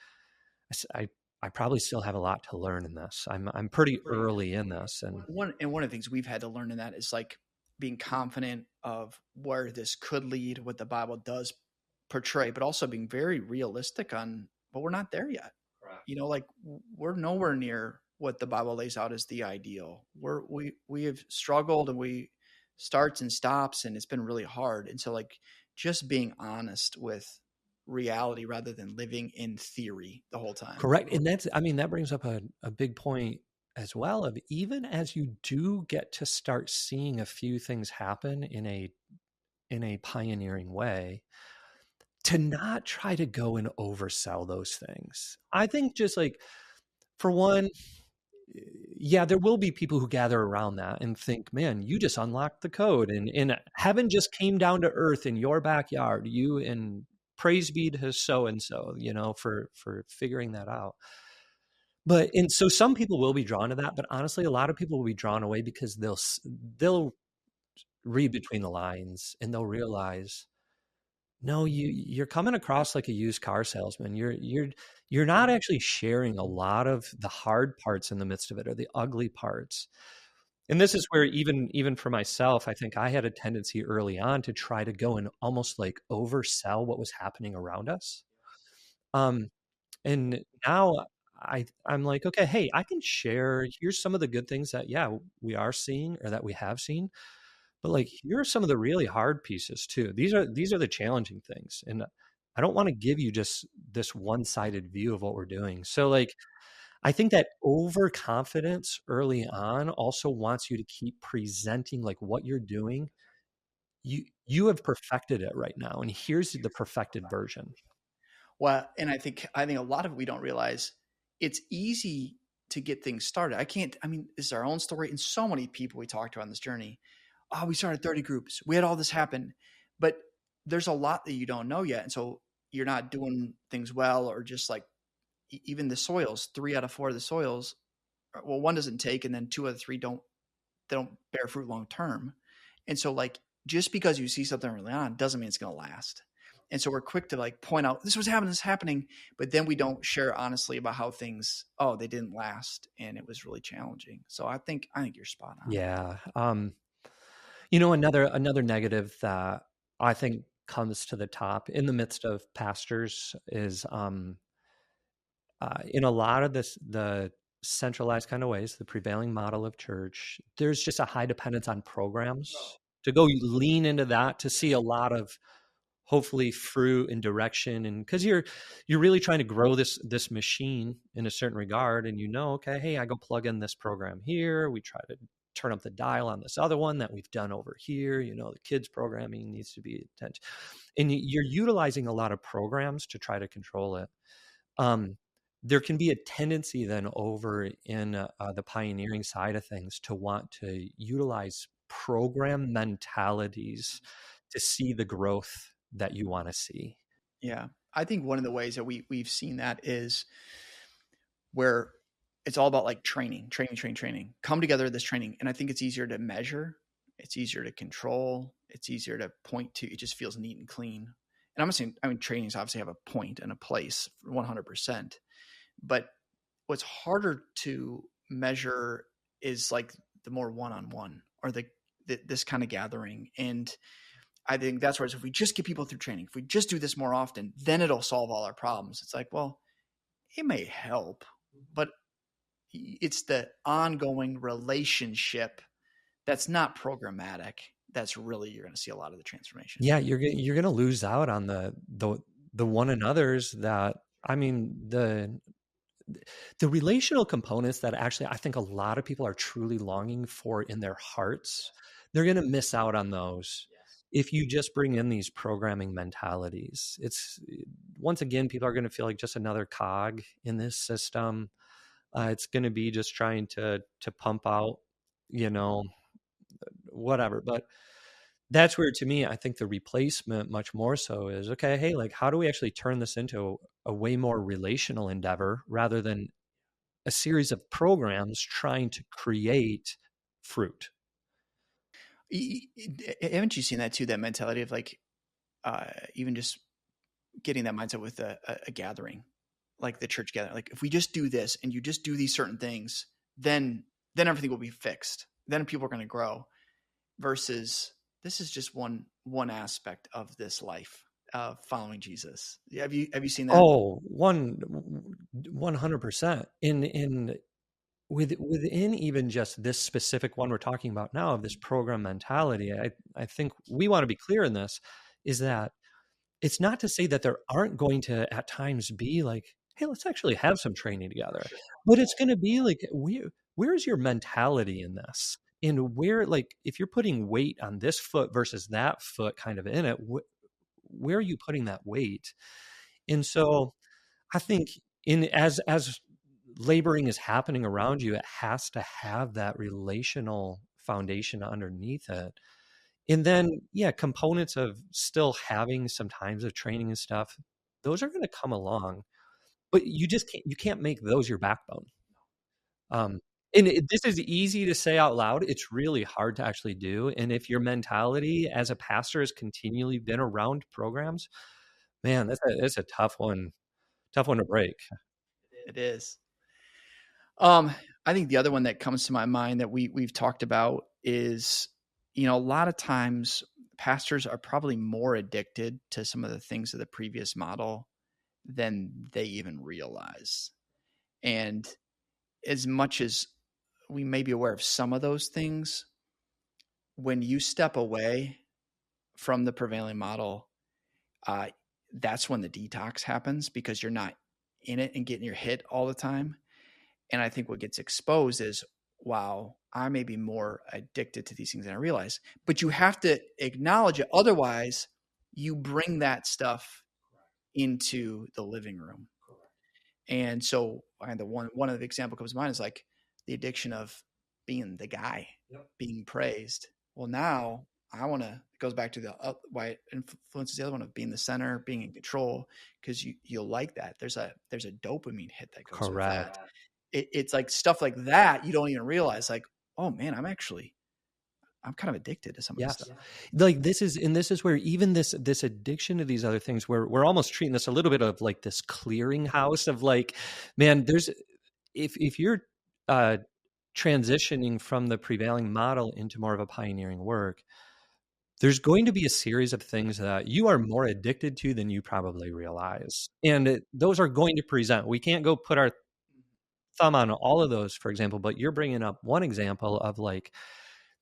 I probably still have a lot to learn in this. I'm pretty early in this, and One of the things we've had to learn in that is like being confident of where this could lead, what the Bible does portray, but also being very realistic on, but we're not there yet. You know, like we're nowhere near what the Bible lays out as the ideal. We have struggled, and we starts and stops, and it's been really hard. And so like just being honest with reality rather than living in theory the whole time. correct. And that's, I mean, that brings up a big point as well of even as you do get to start seeing a few things happen in a pioneering way, to not try to go and oversell those things. I think just like, for one, yeah, there will be people who gather around that and think, man, you just unlocked the code and heaven just came down to earth in your backyard. You and praise be to so and so, for figuring that out. But and so some people will be drawn to that, but honestly, a lot of people will be drawn away because they'll read between the lines and they'll realize, no, you're coming across like a used car salesman. You're not actually sharing a lot of the hard parts in the midst of it, or the ugly parts. And this is where even for myself, I think I had a tendency early on to try to go and almost like oversell what was happening around us. Um, and now I'm like, okay, hey, I can share. Here's some of the good things that, yeah, we are seeing or that we have seen. But like, here are some of the really hard pieces too. These are the challenging things. And I don't want to give you just this one-sided view of what we're doing. So like, I think that overconfidence early on also wants you to keep presenting like what you're doing. You have perfected it right now, and here's the perfected version. Well, and I think a lot of it we don't realize it's easy to get things started. I mean, this is our own story and so many people we talked to on this journey. Oh, we started 30 groups. We had all this happen. But there's a lot that you don't know yet. And so you're not doing things well, or just like even the soils, 3 out of 4 of the soils, well, one doesn't take, and then 2 out of 3 they don't bear fruit long term. And so like just because you see something early on doesn't mean it's going to last. And so we're quick to like point out this is happening, but then we don't share honestly about how things, oh, they didn't last and it was really challenging. So I think you're spot on. Yeah. Another negative that I think comes to the top in the midst of pastors is in a lot of the centralized kind of ways, the prevailing model of church, there's just a high dependence on programs to go lean into that to see a lot of hopefully fruit and direction, and because you're really trying to grow this machine in a certain regard, and okay, hey, I go plug in this program here, we try to turn up the dial on this other one that we've done over here, the kids programming needs to be attention, and you're utilizing a lot of programs to try to control it. um, there can be a tendency then over in the pioneering side of things to want to utilize program mentalities to see the growth that you want to see. Yeah. I think one of the ways that we've seen that is where it's all about like training, come together this training. And I think it's easier to measure. It's easier to control. It's easier to point to. It just feels neat and clean. And I'm not saying, I mean, trainings obviously have a point and a place 100%, but what's harder to measure is like the more one-on-one, or this kind of gathering. And I think that's where if we just get people through training, if we just do this more often, then it'll solve all our problems. It's like, well, it may help, but it's the ongoing relationship that's not programmatic. That's really, you're going to see a lot of the transformation. Yeah, you're gonna lose out on the one another's that, I mean, the relational components that actually I think a lot of people are truly longing for in their hearts. They're going to miss out on those if you just bring in these programming mentalities. It's, once again, people are going to feel like just another cog in this system. It's going to be just trying to pump out, whatever. But that's where, to me, I think the replacement much more so is, okay, hey, like, how do we actually turn this into a way more relational endeavor rather than a series of programs trying to create fruit? Haven't you seen that too? That mentality of like, even just getting that mindset with a gathering, like the church gathering. Like if we just do this and you just do these certain things, then everything will be fixed. Then people are going to grow. Versus this is just one aspect of this life of following Jesus. Have you seen that? Oh, 100%. Within even just this specific one we're talking about now of this program mentality, I think we want to be clear in this is that it's not to say that there aren't going to at times be like, hey, let's actually have some training together. But it's going to be like, where's your mentality in this? And where, like, if you're putting weight on this foot versus that foot kind of in it, where are you putting that weight? And so I think in as laboring is happening around you, it has to have that relational foundation underneath it. And then, yeah, components of still having some times of training and stuff, those are going to come along, but you can't make those your backbone. Um, and this is easy to say out loud. It's really hard to actually do. And if your mentality as a pastor has continually been around programs, man, that's a tough one to break. It is. Um, I think the other one that comes to my mind that we've talked about is, a lot of times pastors are probably more addicted to some of the things of the previous model than they even realize. And as much as we may be aware of some of those things, when you step away from the prevailing model, uh, that's when the detox happens because you're not in it and getting your hit all the time. And I think what gets exposed is, wow, I may be more addicted to these things than I realize. But you have to acknowledge it. Otherwise, you bring that stuff into the living room. And so the one of the example comes to mind is like the addiction of being the guy, being praised. Well, now I want to. It goes back to the why it influences the other one of being the center, being in control, because you'll like that. There's a dopamine hit that goes with that. Correct. It's like stuff like that you don't even realize. Like, oh man, I'm kind of addicted to some of this Yes. stuff. Like this is where even this addiction to these other things, we're almost treating this a little bit of like this clearinghouse of like, man, there's if you're uh transitioning from the prevailing model into more of a pioneering work, there's going to be a series of things that you are more addicted to than you probably realize. And those are going to present. We can't go put our thumb on all of those, for example, but you're bringing up one example of like,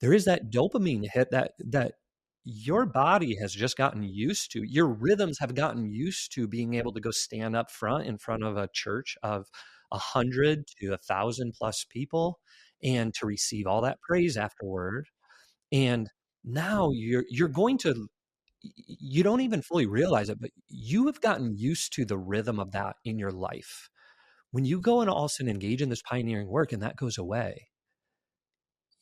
there is that dopamine hit that your body has just gotten used to. Your rhythms have gotten used to being able to go stand up front in front of a church of 100 to 1,000 plus people and to receive all that praise afterward. And now you're going to you don't even fully realize it, but you have gotten used to the rhythm of that in your life. When you go and all of a sudden engage in this pioneering work and that goes away,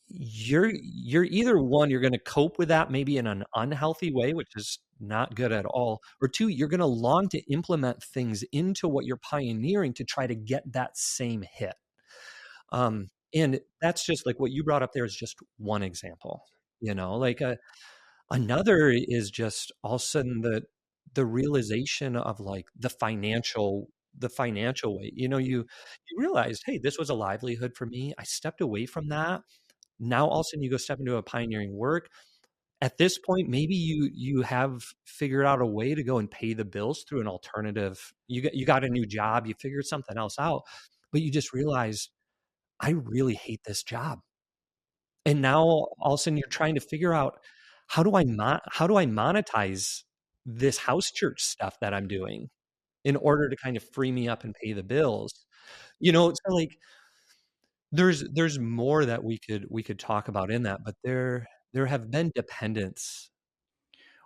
you're either one, you're going to cope with that maybe in an unhealthy way, which is not good at all, or two, you're going to long to implement things into what you're pioneering to try to get that same hit. And that's just like what you brought up there is just one example, like another is just all of a sudden the realization of like the financial weight. You realized, hey, this was a livelihood for me. I stepped away from that. Now all of a sudden you go step into a pioneering work. At this point, maybe you have figured out a way to go and pay the bills through an alternative. You got a new job, you figured something else out, but you just realize I really hate this job. And now all of a sudden you're trying to figure out how do I monetize this house church stuff that I'm doing in order to kind of free me up and pay the bills. So like there's more that we could talk about in that, but there have been dependents.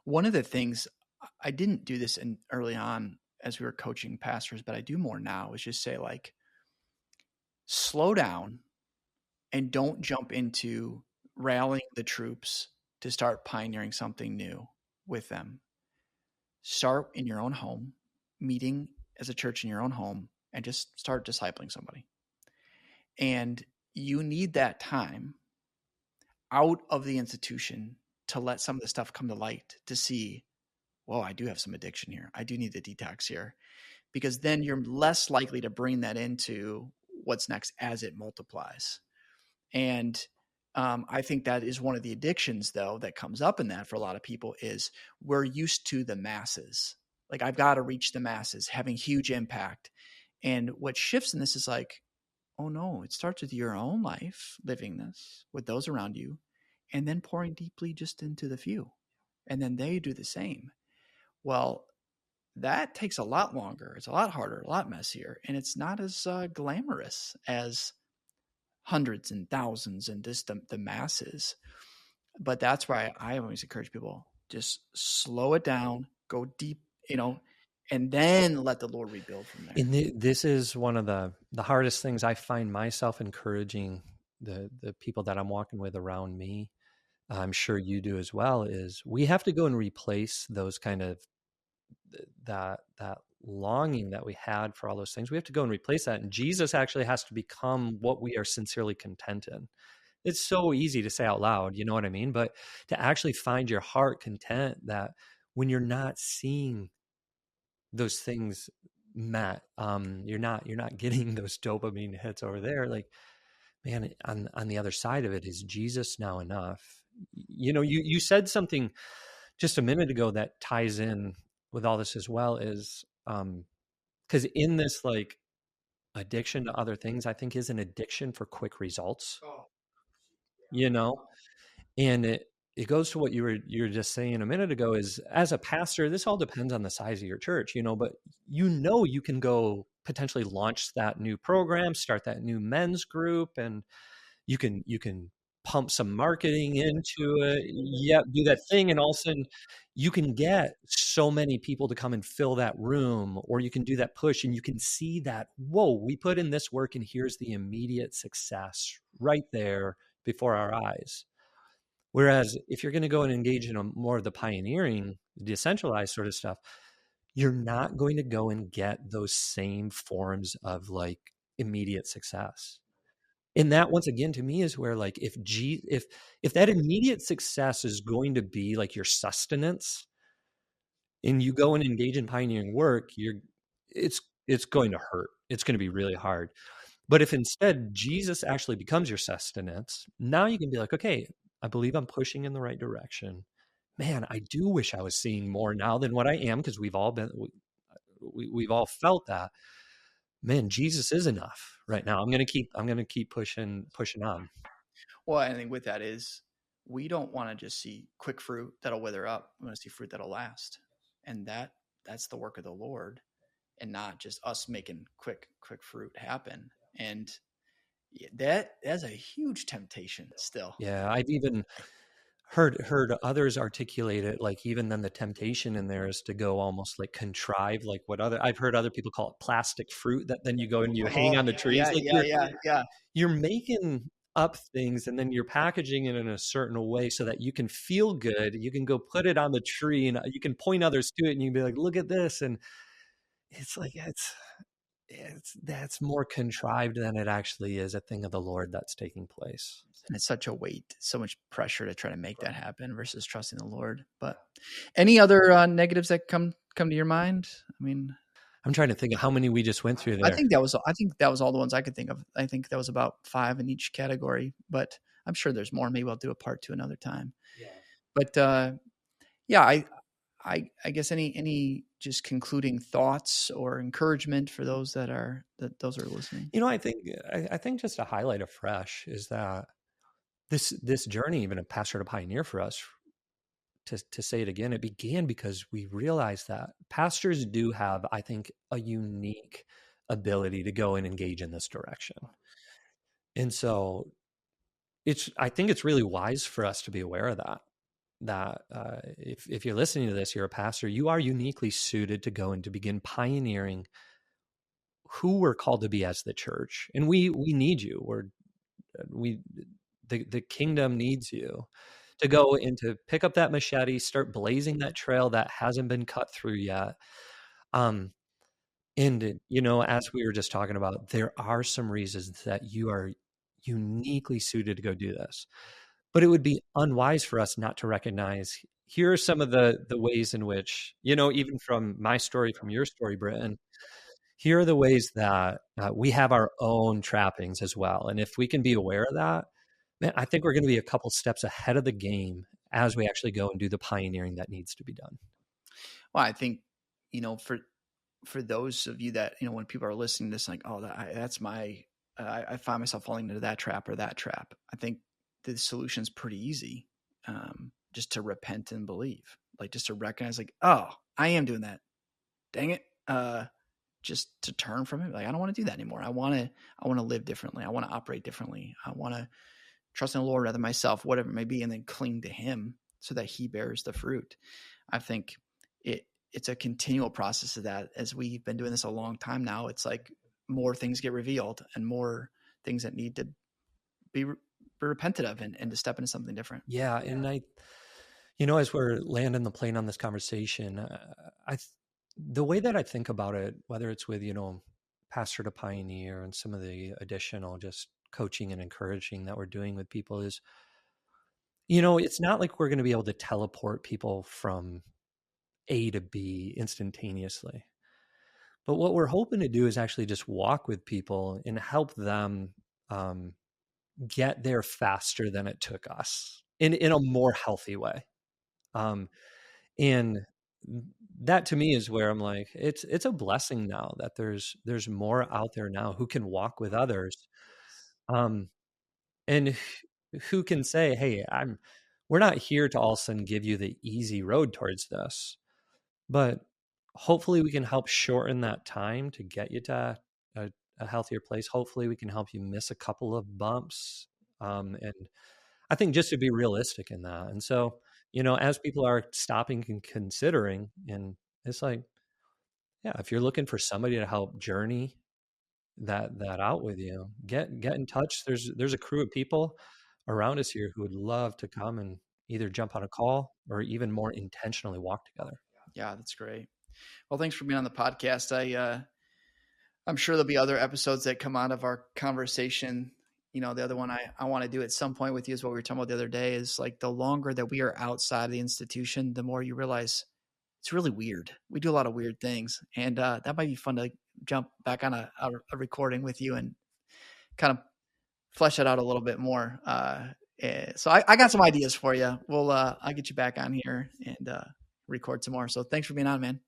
One of the things I didn't do this in early on as we were coaching pastors, but I do more now is just say like, slow down and don't jump into rallying the troops to start pioneering something new with them. Start in your own home, meeting as a church in your own home, and just start discipling somebody. And you need that time out of the institution to let some of the stuff come to light to see, whoa, I do have some addiction here. I do need the detox here. Because then you're less likely to bring that into what's next as it multiplies. And I think that is one of the addictions, though, that comes up in that for a lot of people is we're used to the masses. Like, I've got to reach the masses, having huge impact. And what shifts in this is like, oh no, it starts with your own life, living this with those around you, and then pouring deeply just into the few. And then they do the same. Well, that takes a lot longer. It's a lot harder, a lot messier, and it's not as glamorous as hundreds and thousands and just the masses. But that's why I always encourage people, just slow it down, go deep, and then let the Lord rebuild from there. And this is one of the hardest things I find myself encouraging the people that I'm walking with around me. I'm sure you do as well, is we have to go and replace those kind of that longing that we had for all those things. We have to go and replace that. And Jesus actually has to become what we are sincerely content in. It's so easy to say out loud, you know what I mean? But to actually find your heart content that when you're not seeing those things met, you're not getting those dopamine hits over there. Like, man, on the other side of it, is Jesus now enough? You said something just a minute ago that ties in with all this as well, is because in this like addiction to other things, I think is an addiction for quick results, Oh, you know, and it goes to what you were just saying a minute ago, is as a pastor, this all depends on the size of your church, but you can go potentially launch that new program, start that new men's group, and you can pump some marketing into it. Yeah, do that thing, and all of a sudden you can get so many people to come and fill that room, or you can do that push and you can see that, whoa, we put in this work and here's the immediate success right there before our eyes. Whereas if you're going to go and engage in a more of the pioneering, decentralized sort of stuff, you're not going to go and get those same forms of like immediate success. And that, once again, to me is where, like, if that immediate success is going to be like your sustenance, and you go and engage in pioneering work, it's going to hurt. It's going to be really hard. But if instead Jesus actually becomes your sustenance, now you can be like, okay, I believe I'm pushing in the right direction. Man, I do wish I was seeing more now than what I am, because we've all felt that. Man, Jesus is enough right now. I'm gonna keep pushing on. well, I think with that is we don't want to just see quick fruit that'll wither up. We want to see fruit that'll last, and that's the work of the Lord, and not just us making quick fruit happen. And that's a huge temptation still. Yeah, I've even heard others articulate it, like even then the temptation in there is to go almost like contrive, like what other I've heard other people call it plastic fruit, that then you go and you hang Oh on the trees. yeah, Like yeah, yeah, yeah. you're making up things and then you're packaging it in a certain way so that you can feel good. You can go put it on the tree and you can point others to it and you can be like, look at this. And it's like it's that's more contrived than it actually is a thing of the Lord that's taking place. And it's such a weight, so much pressure to try to make that happen versus trusting the Lord. But any other negatives that come to your mind? I mean, I'm trying to think of how many we just went through there. I think that was all the ones I could think of. I think that was about 5 in each category, but I'm sure there's more. Maybe I'll do a part 2 another time. Yeah. But yeah, I guess any just concluding thoughts or encouragement for those those are listening. I think just a highlight afresh is that this journey, even a pastor to pioneer for us, to say it again, it began because we realized that pastors do have, I think, a unique ability to go and engage in this direction. And so I think it's really wise for us to be aware of that if you're listening to this, you're a pastor, you are uniquely suited to go and to begin pioneering who we're called to be as the church. And we need you. We the kingdom needs you to go and to pick up that machete, start blazing that trail that hasn't been cut through yet. Um, and, as we were just talking about, there are some reasons that you are uniquely suited to go do this. But it would be unwise for us not to recognize, here are some of the ways in which, even from my story, from your story, Britton, here are the ways that we have our own trappings as well. And if we can be aware of that, man, I think we're going to be a couple steps ahead of the game as we actually go and do the pioneering that needs to be done. Well, I think, for those of you that, when people are listening to this, like, oh, that's my, I find myself falling into that trap or that trap. I think the solution is pretty easy. Just to repent and believe, like just to recognize, like, oh, I am doing that. Dang it. Just to turn from it. Like, I don't want to do that anymore. I want to live differently. I want to operate differently. I want to trust in the Lord rather than myself, whatever it may be, and then cling to him so that he bears the fruit. I think it's a continual process of that. As we've been doing this a long time now, it's like more things get revealed and more things that need to be repented of and to step into something different. Yeah. And as we're landing the plane on this conversation, the way that I think about it, whether it's with, Pastor to Pioneer and some of the additional just coaching and encouraging that we're doing with people is, it's not like we're going to be able to teleport people from A to B instantaneously. But what we're hoping to do is actually just walk with people and help them get there faster than it took us in a more healthy way. And that to me is where I'm like, it's a blessing now that there's more out there now who can walk with others. And who can say, hey, we're not here to all of a sudden give you the easy road towards this, but hopefully we can help shorten that time to get you to a healthier place. Hopefully we can help you miss a couple of bumps. And I think just to be realistic in that. And so, as people are stopping and considering, and it's like, yeah, if you're looking for somebody to help journey that out with you, get in touch. There's a crew of people around us here who would love to come and either jump on a call or even more intentionally walk together. Yeah, that's great. Well, thanks for being on the podcast. I'm sure there'll be other episodes that come out of our conversation. The other one I want to do at some point with you is what we were talking about the other day, is like the longer that we are outside of the institution, the more you realize it's really weird. We do a lot of weird things, and that might be fun to jump back on a recording with you and kind of flesh it out a little bit more. So I got some ideas for you. I'll get you back on here and record some more. So thanks for being on, man.